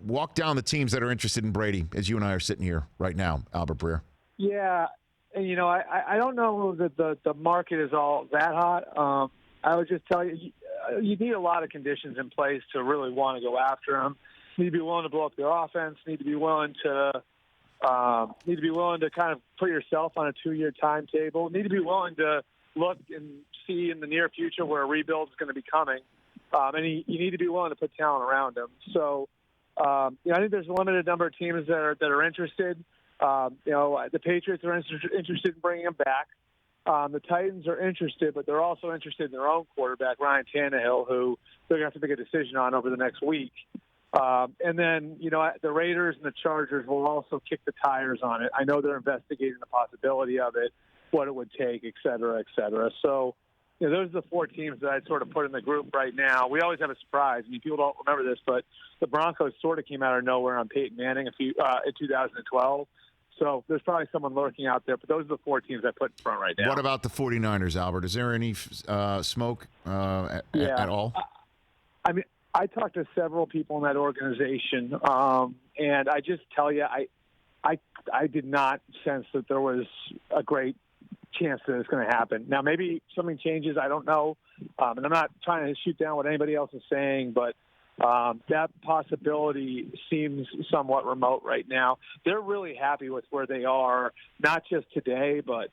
walk down the teams that are interested in Brady as you and I are sitting here right now, Albert Breer. Yeah, and I don't know that the market is all that hot. I would just tell you, you need a lot of conditions in place to really want to go after them. Need to be willing to blow up their offense. Need to be willing to kind of put yourself on a 2-year timetable. Need to be willing to look and see in the near future where a rebuild is going to be coming. And you need to be willing to put talent around them. So, I think there's a limited number of teams that are interested. The Patriots are interested in bringing him back. The Titans are interested, but they're also interested in their own quarterback, Ryan Tannehill, who they're going to have to make a decision on over the next week. And then, the Raiders and the Chargers will also kick the tires on it. I know they're investigating the possibility of it, what it would take, et cetera, et cetera. So, those are the 4 teams that I'd sort of put in the group right now. We always have a surprise. I mean, people don't remember this, but the Broncos sort of came out of nowhere on Peyton Manning in 2012. So there's probably someone lurking out there, but those are the 4 teams I put in front right now. What about the 49ers, Albert? Is there any smoke at all? I mean, I talked to several people in that organization, and I just tell you, I did not sense that there was a great chance that it's going to happen. Now, maybe something changes. I don't know. And I'm not trying to shoot down what anybody else is saying, but that possibility seems somewhat remote right now. They're really happy with where they are, not just today, but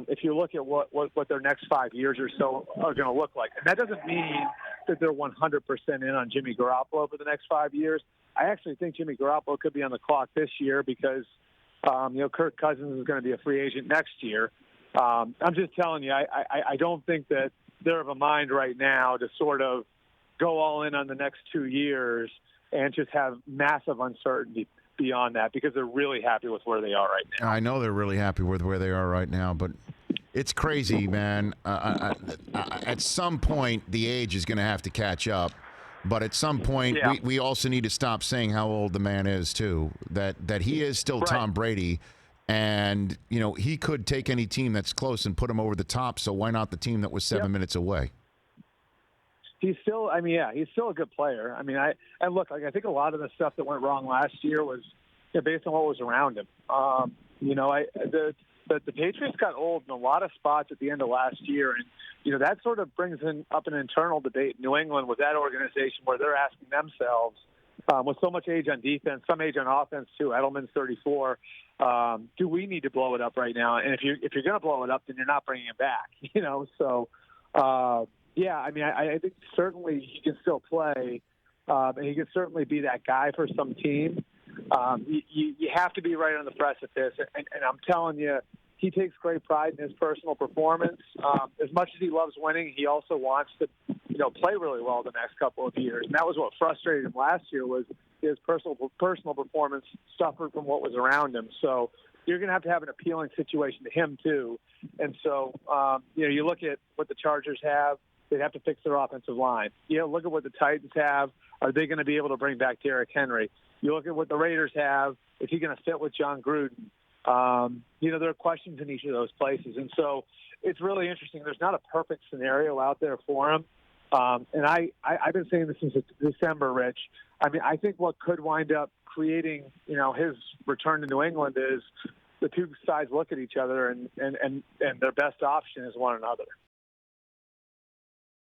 if you look at what their next 5 years or so are going to look like. And that doesn't mean that they're 100% in on Jimmy Garoppolo for the next 5 years. I actually think Jimmy Garoppolo could be on the clock this year because, Kirk Cousins is going to be a free agent next year. I'm just telling you, I don't think that they're of a mind right now to sort of go all in on the next 2 years and just have massive uncertainty beyond that because they're really happy with where they are right now. I know they're really happy with where they are right now, but it's crazy, man. At some point, the age is going to have to catch up. But at some point, we also need to stop saying how old the man is, too, that he is still Tom Brady. And, he could take any team that's close and put him over the top. So why not the team that was 7 minutes away? He's still, he's still a good player. I mean, I think a lot of the stuff that went wrong last year was based on what was around him. The Patriots got old in a lot of spots at the end of last year, and that sort of brings up an internal debate in New England with that organization where they're asking themselves, with so much age on defense, some age on offense too. Edelman's 34. Do we need to blow it up right now? And if you're going to blow it up, then you're not bringing it back. So. I think certainly he can still play, and he can certainly be that guy for some team. You have to be right on the precipice, and I'm telling you, he takes great pride in his personal performance. As much as he loves winning, he also wants to, play really well the next couple of years. And that was what frustrated him last year was his personal performance suffered from what was around him. So you're going to have an appealing situation to him too. And so, you look at what the Chargers have. They'd have to fix their offensive line. Look at what the Titans have. Are they going to be able to bring back Derrick Henry? You look at what the Raiders have. Is he going to fit with John Gruden? There are questions in each of those places. And so it's really interesting. There's not a perfect scenario out there for him. And I've been saying this since December, Rich. I mean, I think what could wind up creating, his return to New England is the two sides look at each other and their best option is one another.